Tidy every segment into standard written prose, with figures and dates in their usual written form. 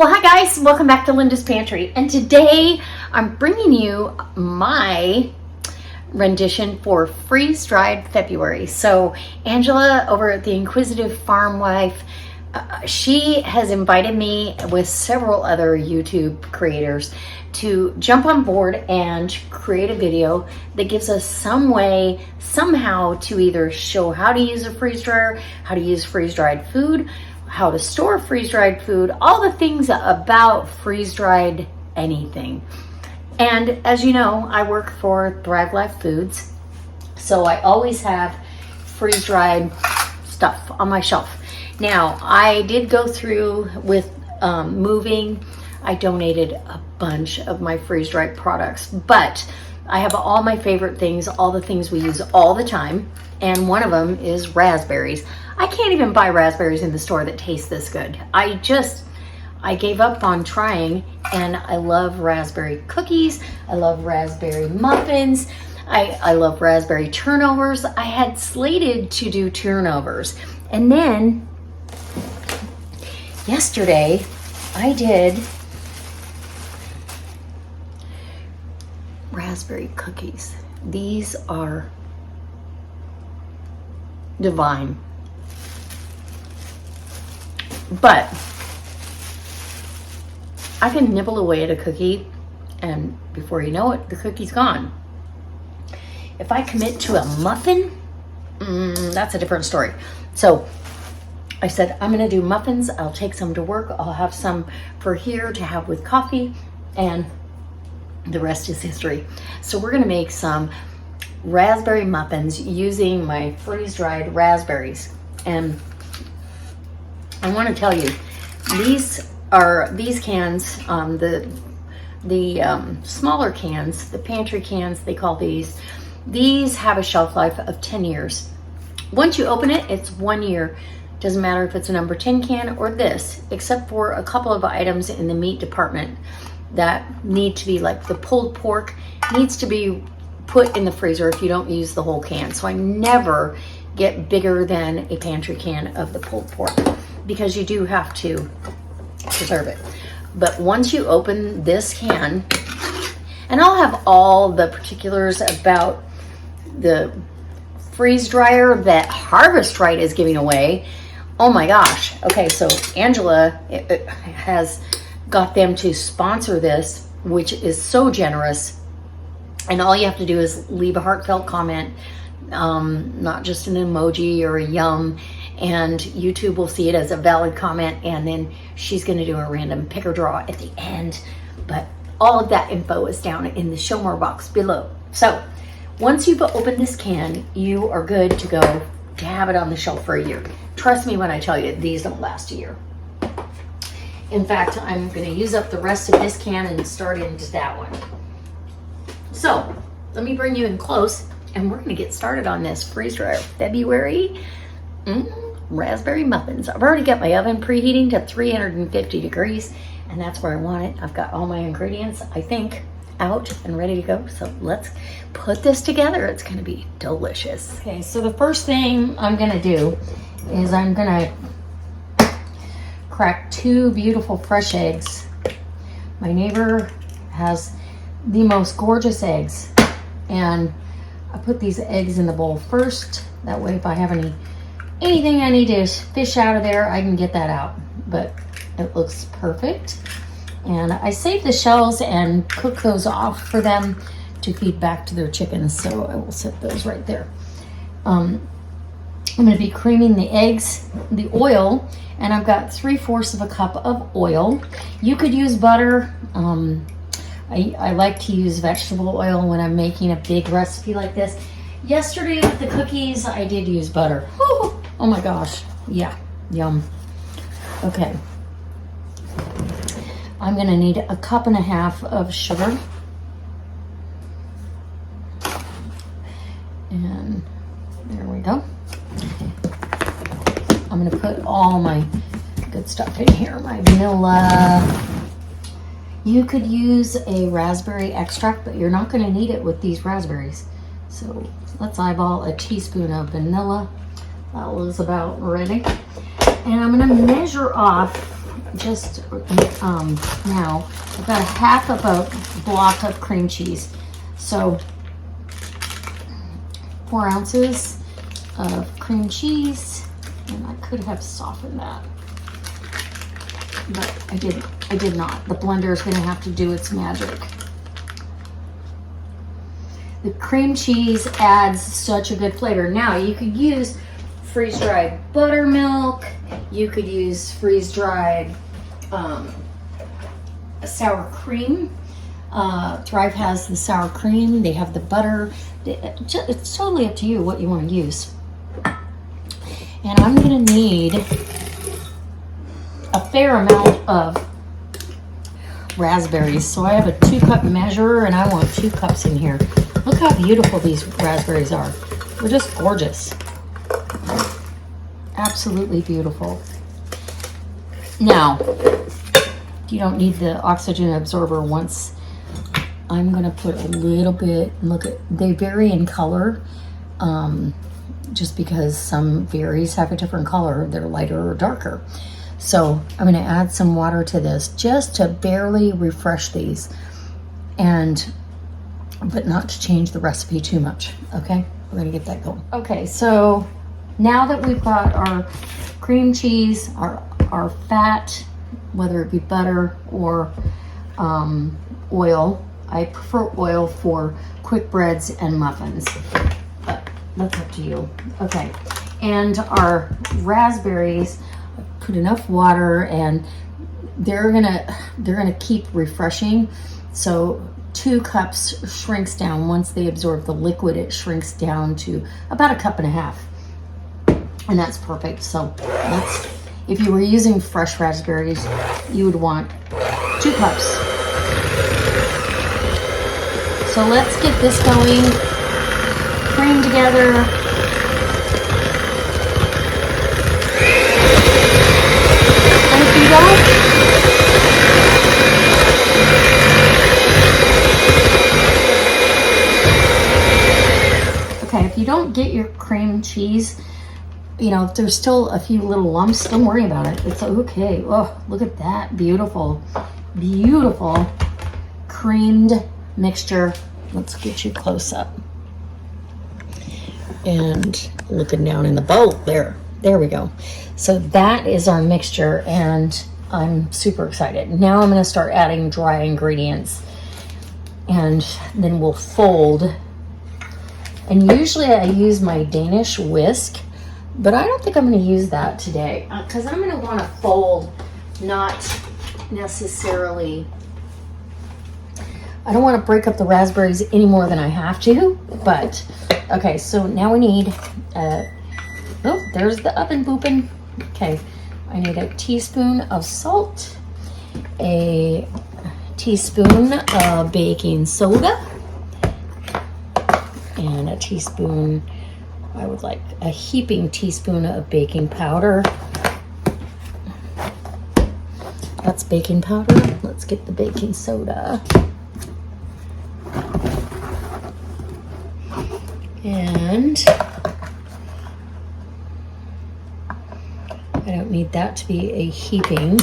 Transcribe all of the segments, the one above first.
Well, hi guys, welcome back to Linda's Pantry, and today I'm bringing you my rendition for freeze-dried February. So Angela over at the Inquisitive Farm Wife, she has invited me with several other YouTube creators to jump on board and create a video that gives us some way, somehow, to either show how to use a freeze dryer, how to use freeze-dried food, how to store freeze-dried food, all the things about freeze-dried anything. And as you know, I work for Thrive Life Foods, so I always have freeze-dried stuff on my shelf. Now, I did go through with moving. I donated a bunch of my freeze-dried products, but I have all my favorite things, all the things we use all the time, and one of them is raspberries. I can't even buy raspberries in the store that taste this good. I gave up on trying, and I love raspberry cookies. I love raspberry muffins. I love raspberry turnovers. I had slated to do turnovers, and then yesterday I did raspberry cookies. These are divine. But I can nibble away at a cookie, and before you know it, the cookie's gone. If I commit to a muffin, that's a different story. So I said, I'm gonna do muffins. I'll take some to work. I'll have some for here to have with coffee, and the rest is history. So we're gonna make some raspberry muffins using my freeze-dried raspberries. And I want to tell you, these cans, the smaller cans, the pantry cans, they call these have a shelf life of 10 years. Once you open it, it's 1 year. Doesn't matter if it's a number 10 can or this, except for a couple of items in the meat department that need to be, like the pulled pork needs to be put in the freezer if you don't use the whole can. So I never get bigger than a pantry can of the pulled pork, because you do have to preserve it. But once you open this can, and I'll have all the particulars about the freeze dryer that Harvest Right is giving away. Oh my gosh. Okay, so Angela has got them to sponsor this, which is so generous. And all you have to do is leave a heartfelt comment, not just an emoji or a yum, and YouTube will see it as a valid comment, and then she's going to do a random pick or draw at the end. But all of that info is down in the show more box below. So once you've opened this can, you are good to go to have it on the shelf for a year. Trust me when I tell you, these don't last a year. In fact, I'm going to use up the rest of this can and start into that one. So let me bring you in close, and we're going to get started on this freeze dryer February raspberry muffins. I've already got my oven preheating to 350 degrees, and that's where I want it. I've got all my ingredients, I think, out and ready to go. So let's put this together. It's going to be delicious. Okay, so the first thing I'm going to do is I'm going to crack 2 beautiful fresh eggs. My neighbor has the most gorgeous eggs, and I put these eggs in the bowl first. That way, if I have anything I need to fish out of there, I can get that out. But it looks perfect. And I saved the shells and cook those off for them to feed back to their chickens. So I will set those right there. I'm going to be creaming the eggs, the oil, and I've got 3/4 of a cup of oil. You could use butter. I like to use vegetable oil when I'm making a big recipe like this. Yesterday with the cookies, I did use butter. Woo! Oh my gosh. Yeah. Yum. Okay. I'm going to need 1.5 cups of sugar. And there we go. I'm going to put all my good stuff in here. My vanilla. You could use a raspberry extract, but you're not going to need it with these raspberries. So let's eyeball a teaspoon of vanilla. That was about ready. And I'm going to measure off just now. I've got a half of a block of cream cheese. So 4 ounces of cream cheese, and I could have softened that, but I did not. The blender is going to have to do its magic. The cream cheese adds such a good flavor. Now you could use freeze-dried buttermilk. You could use freeze-dried sour cream. Thrive has the sour cream. They have the butter. It's totally up to you what you want to use. And I'm going to need a fair amount of raspberries. So I have a 2-cup measure, and I want 2 cups in here. Look how beautiful these raspberries are. They're just gorgeous. Absolutely beautiful. Now, you don't need the oxygen absorber once. I'm going to put a little bit, look at, they vary in color, just because some berries have a different color. They're lighter or darker. So I'm going to add some water to this just to barely refresh these, but not to change the recipe too much. Okay, we're going to get that going. Okay, so now that we've got our cream cheese, our fat, whether it be butter or oil. I prefer oil for quick breads and muffins, but that's up to you. Okay, and our raspberries, put enough water, and they're gonna keep refreshing. So 2 cups shrinks down. Once they absorb the liquid, it shrinks down to about 1.5 cups, and that's perfect. So if you were using fresh raspberries, you would want 2 cups. So let's get this going, cream together. And if you don't, okay, if you don't get your cream cheese, you know, if there's still a few little lumps, don't worry about it. It's okay. Oh, look at that. Beautiful, beautiful creamed mixture. Let's get you close up. And looking down in the bowl there. There we go. So that is our mixture, and I'm super excited. Now I'm going to start adding dry ingredients, and then we'll fold. And usually I use my Danish whisk, but I don't think I'm going to use that today because I'm going to want to fold, not necessarily. I don't want to break up the raspberries any more than I have to, but okay, so now we need, oh, there's the oven booping. Okay, I need a teaspoon of salt, a teaspoon of baking soda, and a teaspoon, I would like a heaping teaspoon of baking powder. That's baking powder. Let's get the baking soda. And I don't need that to be a heaping.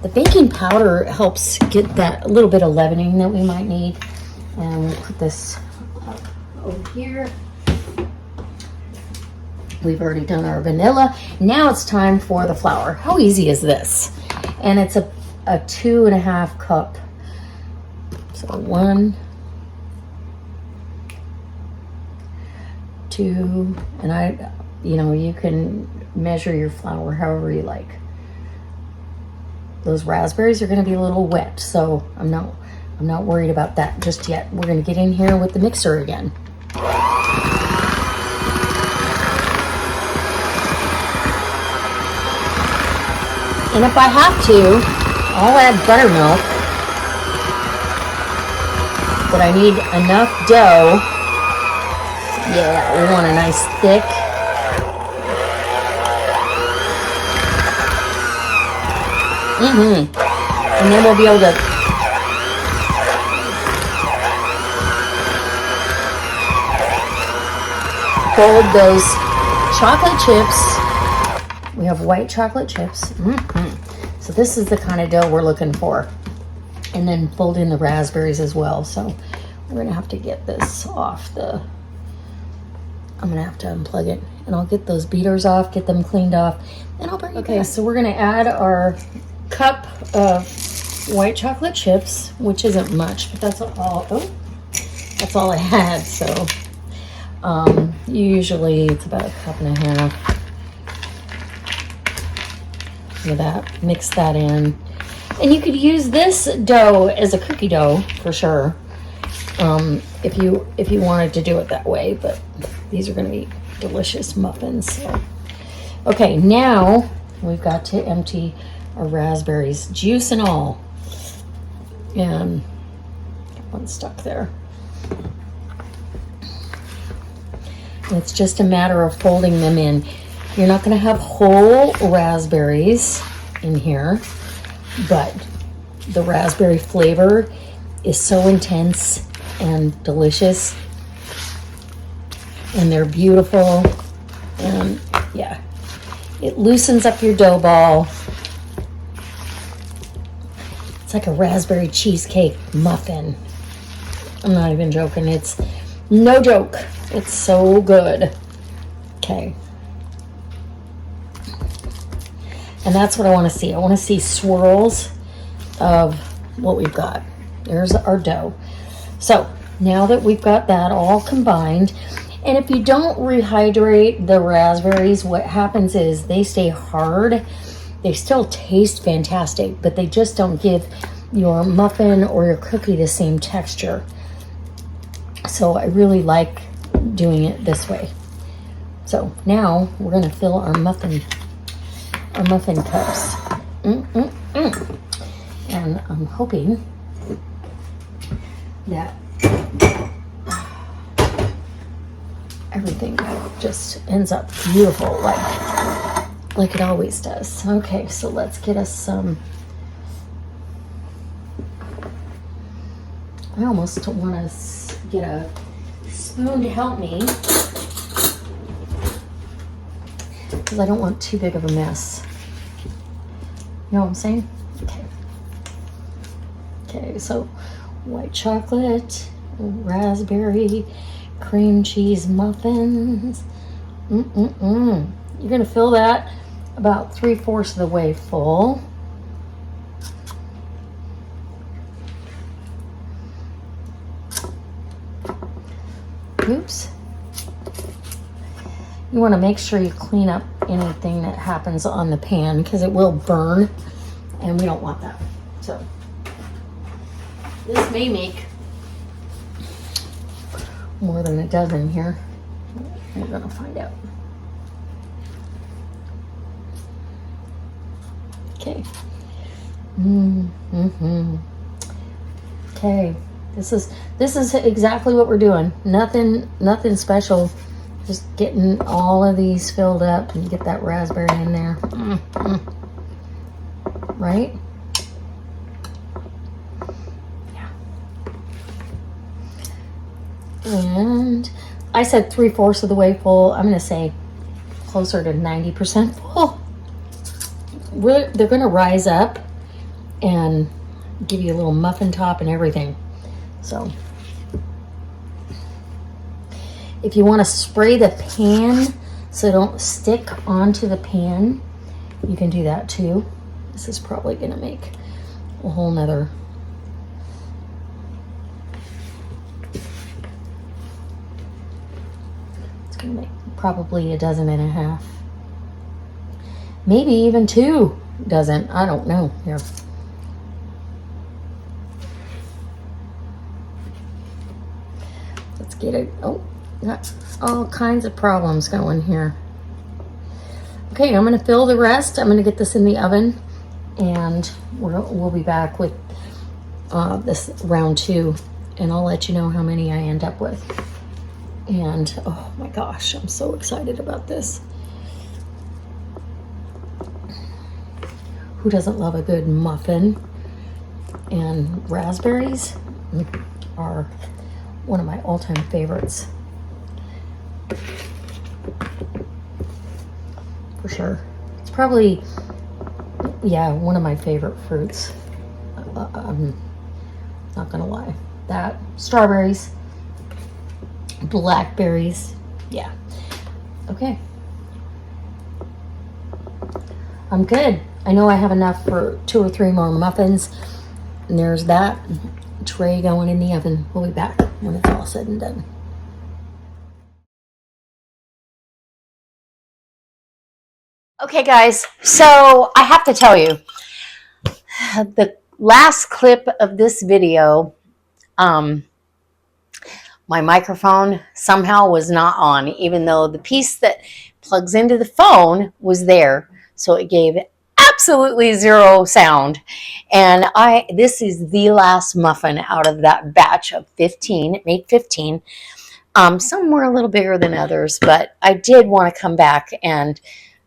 The baking powder helps get that a little bit of leavening that we might need. And we'll put this up over here. We've already done our vanilla. Now it's time for the flour. How easy is this? And it's a 2.5 cup. So 1, 2, and you can measure your flour however you like. Those raspberries are going to be a little wet, so I'm not worried about that just yet. We're going to get in here with the mixer again. And if I have to, I'll add buttermilk, but I need enough dough. Yeah, we want a nice thick. And then we'll be able to fold those chocolate chips. We have white chocolate chips. So this is the kind of dough we're looking for. And then fold in the raspberries as well. So we're gonna have to get this off the, I'm gonna have to unplug it, and I'll get those beaters off, get them cleaned off, and I'll bring you back. So we're gonna add our cup of white chocolate chips, which isn't much, but that's all, that's all I had. So usually it's about a cup and a half. Look at that, mix that in. And you could use this dough as a cookie dough for sure, if you wanted to do it that way, but these are going to be delicious muffins. So. Okay, now we've got to empty our raspberries, juice and all. And one stuck there. It's just a matter of folding them in. You're not going to have whole raspberries in here, but the raspberry flavor is so intense and delicious, and they're beautiful, and yeah, it loosens up your dough ball. It's like a raspberry cheesecake muffin. I'm not even joking. It's no joke. It's so good. Okay. And that's what I want to see. I want to see swirls of what we've got. There's our dough. So now that we've got that all combined, and if you don't rehydrate the raspberries, what happens is they stay hard. They still taste fantastic, but they just don't give your muffin or your cookie the same texture. So I really like doing it this way. So now we're going to fill our muffin cups. And I'm hoping that everything just ends up beautiful, like it always does. Okay, so let's get us some. I almost want to get a spoon to help me, because I don't want too big of a mess. You know what I'm saying? Okay. Okay, so white chocolate, raspberry, cream cheese muffins. You're gonna fill that about 3/4 of the way full. Oops. You want to make sure you clean up anything that happens on the pan, because it will burn, and we don't want that. So this may make more than a dozen here. We're gonna find out. Okay. Okay. This is exactly what we're doing. Nothing special. Just getting all of these filled up and get that raspberry in there. Right? Yeah. And I said 3/4 of the way full. I'm going to say closer to 90% full. They're going to rise up and give you a little muffin top and everything. So if you want to spray the pan so they don't stick onto the pan, you can do that too. This is probably going to make a whole nother. It's going to make probably a dozen and a half. Maybe even 2 dozen. I don't know. Here. Let's get it. Oh, got all kinds of problems going here. Okay, I'm going to fill the rest. I'm going to get this in the oven, and we'll be back with this round 2, and I'll let you know how many I end up with. And oh my gosh, I'm so excited about this. Who doesn't love a good muffin? And raspberries are one of my all-time favorites. For sure. It's probably Yeah, one of my favorite fruits. I'm not gonna lie. That, strawberries, blackberries, yeah. Okay. I'm good. I know I have enough for 2 or 3 more muffins. And there's that tray going in the oven. We'll be back when it's all said and done. Okay, guys, so I have to tell you, the last clip of this video, my microphone somehow was not on, even though the piece that plugs into the phone was there. So it gave absolutely zero sound. And this is the last muffin out of that batch of 15. It made 15. Some were a little bigger than others, but I did want to come back and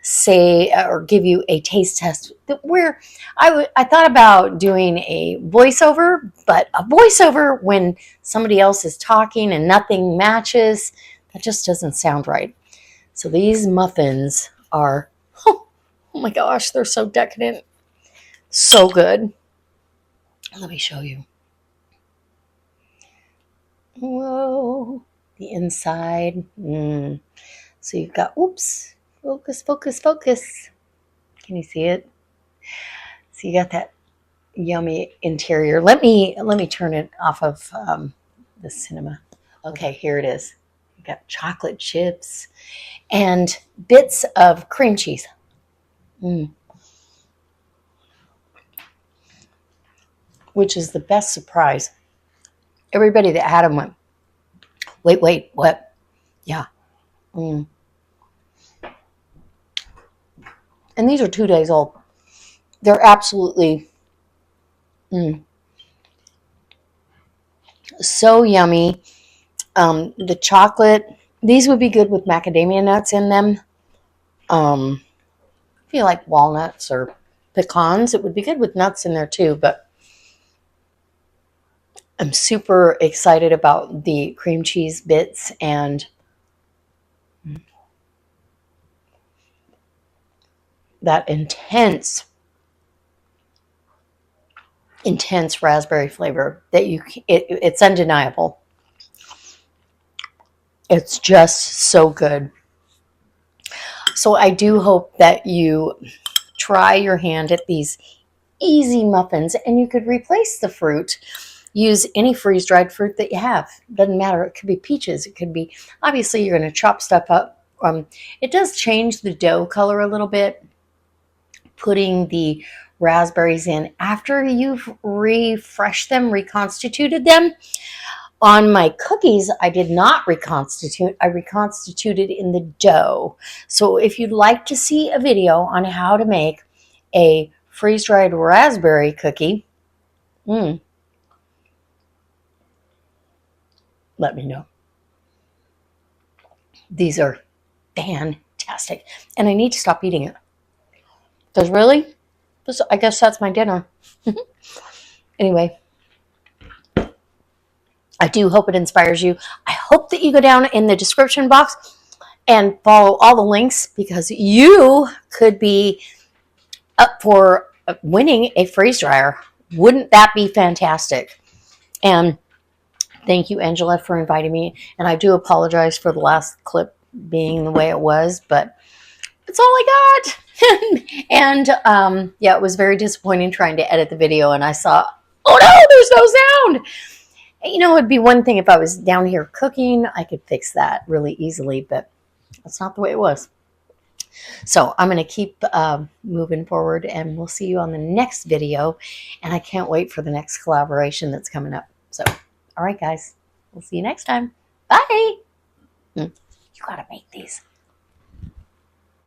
say or give you a taste test where I thought about doing a voiceover, but a voiceover when somebody else is talking and nothing matches, that just doesn't sound right. So these muffins are, oh my gosh, they're so decadent, so good. Let me show you. Whoa, the inside. So you've got, oops, focus, focus, focus. Can you see it? So you got that yummy interior. Let me turn it off of the cinema. Okay, here it is. You got chocolate chips and bits of cream cheese. Which is the best surprise. Everybody that had them went, wait, what? Yeah. And these are 2 days old. They're absolutely so yummy. The chocolate, these would be good with macadamia nuts in them. If you like walnuts or pecans, it would be good with nuts in there too, but I'm super excited about the cream cheese bits and that intense raspberry flavor that it's undeniable. It's just so good. So I do hope that you try your hand at these easy muffins, and you could replace the fruit. Use any freeze-dried fruit that you have. Doesn't matter. It could be peaches. It could be, obviously you're going to chop stuff up. It does change the dough color a little bit, putting the raspberries in after you've refreshed them, reconstituted them. On my cookies, I did not reconstitute. I reconstituted in the dough. So if you'd like to see a video on how to make a freeze-dried raspberry cookie, let me know. These are fantastic. And I need to stop eating it. Because really, I guess that's my dinner. Anyway, I do hope it inspires you. I hope that you go down in the description box and follow all the links, because you could be up for winning a freeze dryer. Wouldn't that be fantastic? And thank you, Angela, for inviting me. And I do apologize for the last clip being the way it was, but it's all I got. And yeah, it was very disappointing trying to edit the video, and I saw, oh no, there's no sound. You know, it'd be one thing if I was down here cooking. I could fix that really easily, but that's not the way it was. So I'm going to keep moving forward, and we'll see you on the next video. And I can't wait for the next collaboration that's coming up. So, all right, guys, we'll see you next time. Bye. You got to make these.